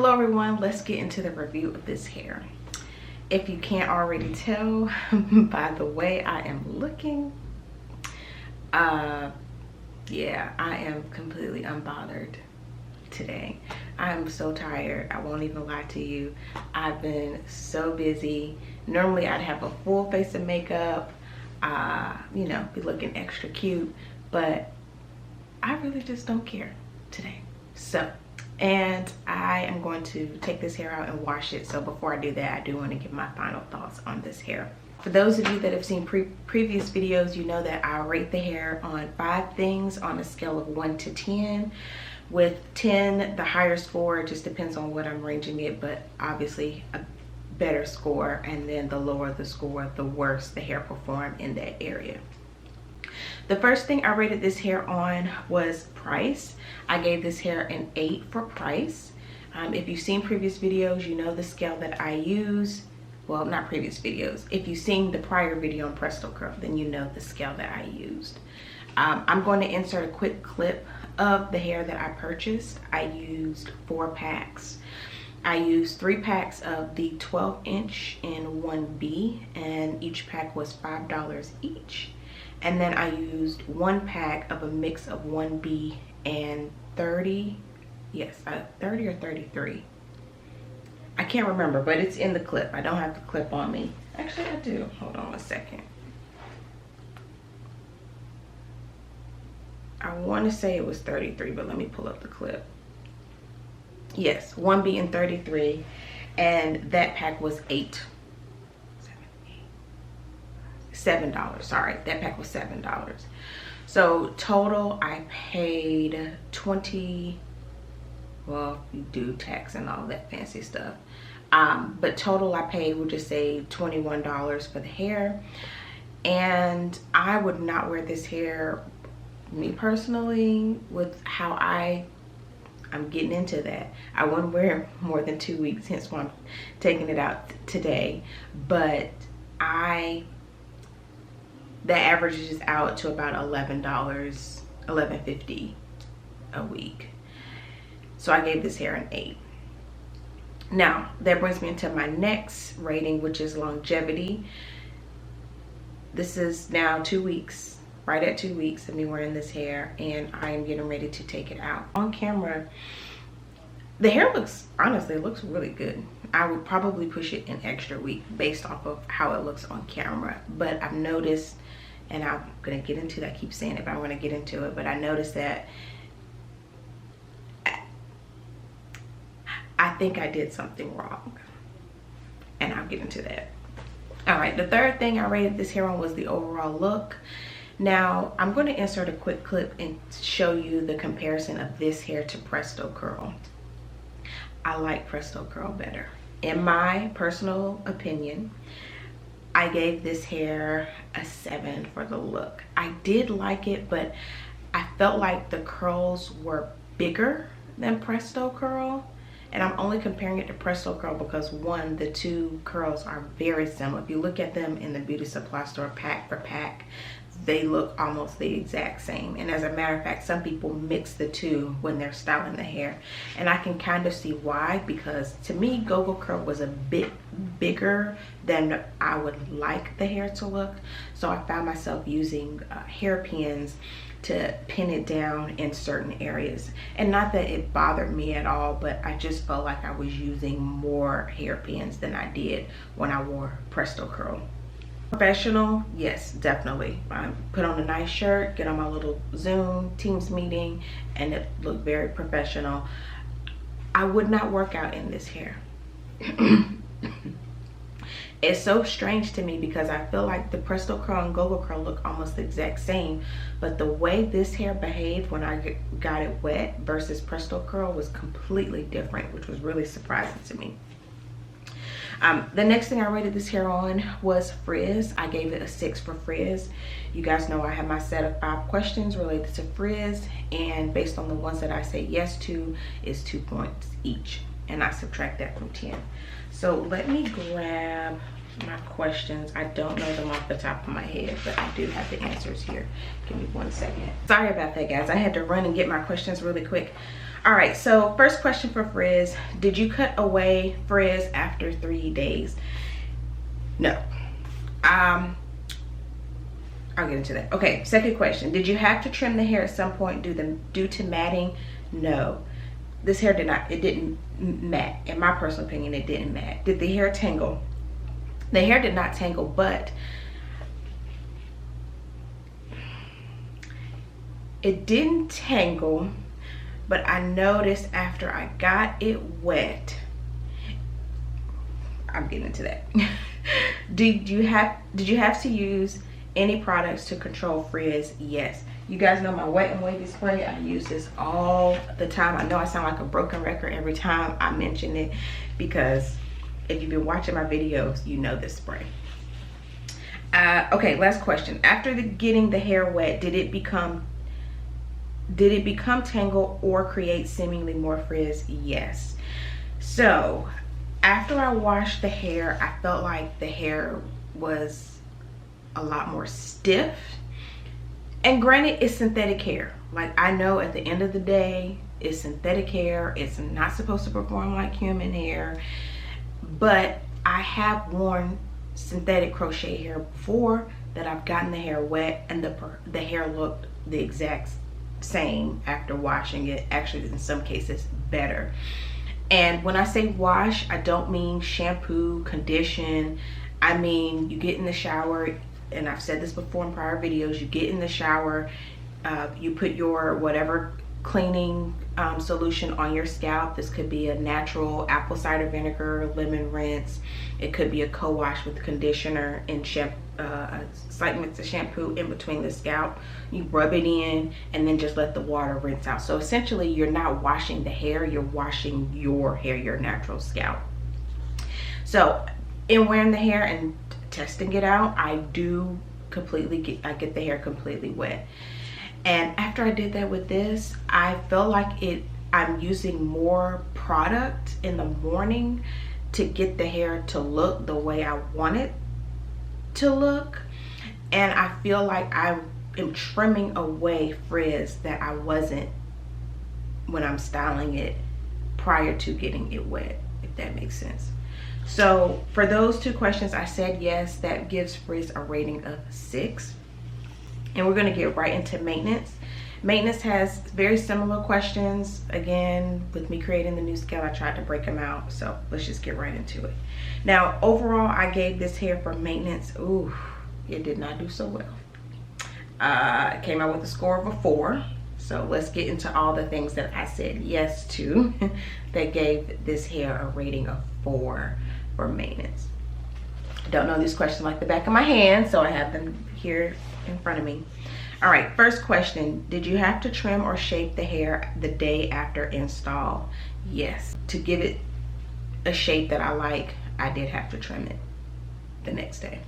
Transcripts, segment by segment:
Hello everyone, let's get into the review of this hair. If you can't already tell by the way I am looking, yeah, I am completely unbothered today. I am so tired, I won't even lie to you. I've been so busy. Normally I'd have a full face of makeup, you know, be looking extra cute, but I really just don't care today. And I am going to take this hair out and wash it. So before I do that, I do want to give my final thoughts on this hair. For those of you that have seen previous videos, you know that I rate the hair on 5 things on a scale of 1 to 10. With 10, the higher score, it just depends on what I'm ranging it, but obviously a better score. And then the lower the score, the worse the hair performed in that area. The first thing I rated this hair on was price. I gave this hair an 8 for price. If you've seen previous videos, you know the scale that I use. Well, not previous videos. If you've seen the prior video on Presto Curl, then you know the scale that I used. I'm going to insert a quick clip of the hair that I purchased. I used 4 packs. I used 3 packs of the 12-inch in 1B, and each pack was $5 each. And then I used 1 pack of a mix of 1B and 30, yes, 30 or 33. I can't remember, but it's in the clip. I don't have the clip on me. Actually, I do. Hold on a second. I want to say it was 33, but let me pull up the clip. Yes, 1B and 33, and that pack was $7. Sorry, that pack was $7. So total I paid 20. Well, you do tax and all that fancy stuff, but total I paid, we'll just say $21 for the hair. And I would not wear this hair, me personally, with how I'm getting into that. I wouldn't wear it more than 2 weeks, hence why I'm taking it out today. But the averages out to about $11, $11.50 a week. So I gave this hair an 8. Now, that brings me into my next rating, which is longevity. This is now 2 weeks, right at 2 weeks of me wearing this hair, and I am getting ready to take it out. On camera, the hair honestly looks really good. I would probably push it an extra week based off of how it looks on camera. But I've noticed, and I'm gonna get into that, I keep saying it, but I wanna get into it, but I noticed that I think I did something wrong, and I'll get into that. All right, the third thing I rated this hair on was the overall look. Now, I'm going to insert a quick clip and show you the comparison of this hair to Presto Curl. I like Presto Curl better. In my personal opinion, I gave this hair a 7 for the look. I did like it, but I felt like the curls were bigger than Presto Curl. And I'm only comparing it to Presto Curl because, one, the 2 curls are very similar. If you look at them in the beauty supply store pack for pack, they look almost the exact same. And as a matter of fact, some people mix the 2 when they're styling the hair. And I can kind of see why, because to me, Gogo Curl was a bit bigger than I would like the hair to look. So I found myself using hairpins to pin it down in certain areas. And not that it bothered me at all, but I just felt like I was using more hairpins than I did when I wore Presto Curl. Professional, yes, definitely. I put on a nice shirt, get on my little Zoom Teams meeting, and it looked very professional. I would not work out in this hair. It's so strange to me because I feel like the Presto Curl and Gogo Curl look almost the exact same, but the way this hair behaved when I got it wet versus Presto Curl was completely different, which was really surprising to me. The next thing I rated this hair on was Frizz. I gave it a 6 for Frizz. You guys know I have my set of 5 questions related to Frizz, and based on the ones that I say yes to is 2 points each, and I subtract that from 10. So let me grab my questions. I don't know them off the top of my head, but I do have the answers here. Give me 1 second. Sorry about that, guys. I had to run and get my questions really quick. All right, so first question for Frizz. Did you cut away frizz after 3 days? No. I'll get into that. Okay, second question. Did you have to trim the hair at some point due to matting? No. This hair didn't mat. In my personal opinion, it didn't mat. Did the hair tangle? The hair did not tangle, but it didn't tangle, but I noticed after I got it wet, I'm getting into that. Did you have to use any products to control frizz? Yes. You guys know my Wet and Wavy spray. I use this all the time. I know I sound like a broken record every time I mention it, because if you've been watching my videos, you know this spray. Okay, last question. After getting the hair wet, did it become tangled or create seemingly more frizz? Yes. So after I washed the hair, I felt like the hair was a lot more stiff. And granted, it's synthetic hair. Like, I know at the end of the day, it's synthetic hair. It's not supposed to perform like human hair. But I have worn synthetic crochet hair before that I've gotten the hair wet, and the hair looked the exact same after washing it. Actually, in some cases, better. And when I say wash, I don't mean shampoo, condition. I mean, you get in the shower, and I've said this before in prior videos, you get in the shower, you put your whatever cleaning solution on your scalp. This could be a natural apple cider vinegar, lemon rinse. It could be a co-wash with conditioner and a slight mix of shampoo in between the scalp. You rub it in and then just let the water rinse out. So essentially, you're not washing the hair, you're washing your hair, your natural scalp. So in wearing the hair and testing it out, I get the hair completely wet. And after I did that with this, I felt like I'm using more product in the morning to get the hair to look the way I want it to look. And I feel like I am trimming away frizz that I wasn't when I'm styling it prior to getting it wet, if that makes sense. So for those two questions, I said yes. That gives Frizz a rating of 6. And we're going to get right into maintenance. Maintenance has very similar questions. Again, with me creating the new scale, I tried to break them out. So let's just get right into it. Now, overall, I gave this hair for maintenance. Ooh, it did not do so well. It came out with a score of a 4. So let's get into all the things that I said yes to that gave this hair a rating of 4 for maintenance. I don't know these questions like the back of my hand, so I have them here in front of me. All right, first question. Did you have to trim or shape the hair the day after install? Yes. To give it a shape that I like, I did have to trim it the next day.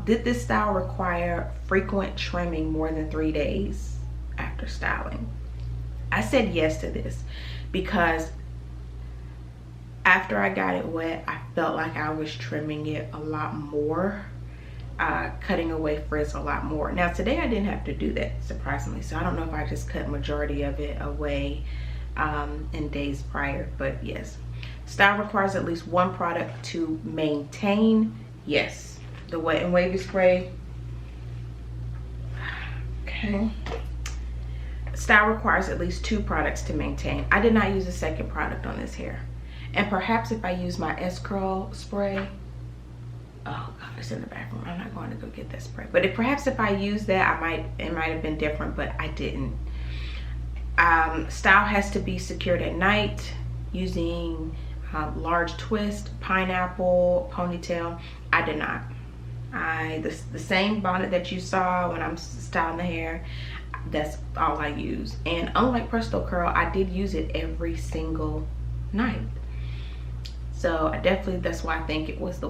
Did this style require frequent trimming more than 3 days after styling? I said yes to this because after I got it wet, I felt like I was trimming it a lot more, cutting away frizz a lot more. Now today I didn't have to do that, surprisingly, so I don't know if I just cut majority of it away in days prior, but yes. Style requires at least 1 product to maintain. Yes, the Wet and Wavy spray. Okay. Style requires at least 2 products to maintain. I did not use a second product on this hair. And perhaps if I use my S-Curl spray, oh God, it's in the bathroom. I'm not going to go get that spray. But perhaps if I use that, it might have been different, but I didn't. Style has to be secured at night using large twist, pineapple, ponytail. I did not. The same bonnet that you saw when I'm styling the hair, that's all I use. And unlike Presto Curl, I did use it every single night. So that's why I think it was the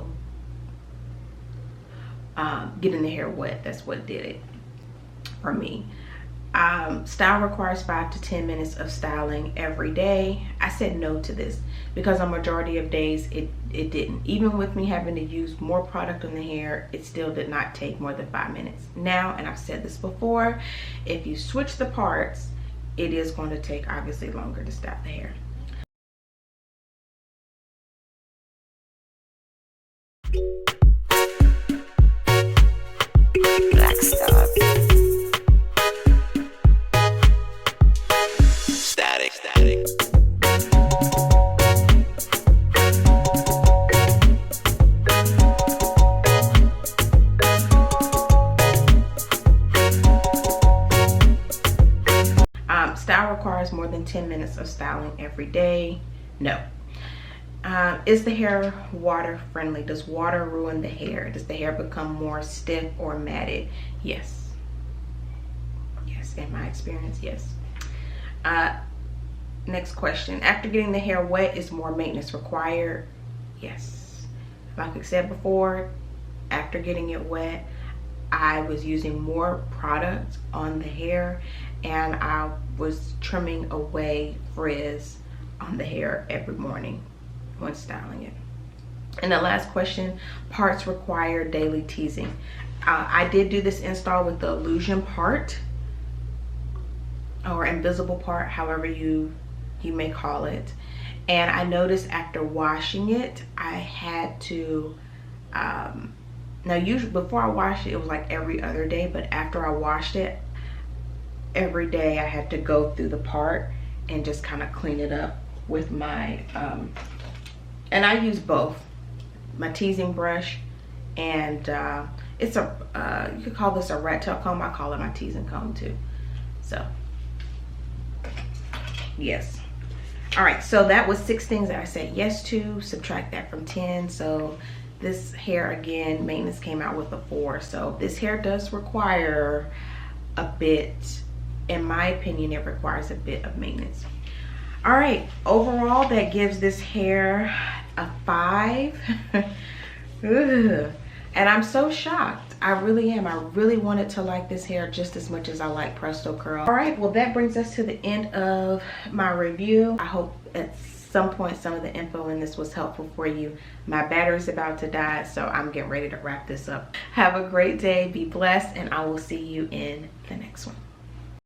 getting the hair wet. That's what did it for me. Style requires 5 to 10 minutes of styling every day. I said no to this because on majority of days it didn't. Even with me having to use more product on the hair, it still did not take more than 5 minutes. Now, and I've said this before, if you switch the parts it is going to take obviously longer to style the hair. Black stuff. Static. Style requires more than 10 minutes of styling every day. No. Is the hair water friendly? Does water ruin the hair? Does the hair become more stiff or matted? Yes. Yes, in my experience, yes. Next question. After getting the hair wet, is more maintenance required? Yes. Like I said before, after getting it wet, I was using more product on the hair, and I was trimming away frizz on the hair every morning when styling it. And the last question, parts require daily teasing. I did do this install with the illusion part or invisible part, however you may call it. And I noticed after washing it, I had to now usually before I washed it was like every other day, but after I washed it, every day I had to go through the part and just kind of clean it up with my and I use both my teasing brush and it's a you could call this a rat tail comb. I call it my teasing comb too. So yes. All right, so that was 6 things that I said yes to. Subtract that from 10. So this hair, again, maintenance came out with a 4. So this hair does require a bit, in my opinion, it requires a bit of maintenance. All right, overall, that gives this hair a 5. And I'm so shocked. I really am. I really wanted to like this hair just as much as I like Presto Curl. All right, well, that brings us to the end of my review. I hope at some point some of the info in this was helpful for you. My battery's about to die, so I'm getting ready to wrap this up. Have a great day, be blessed, and I will see you in the next one.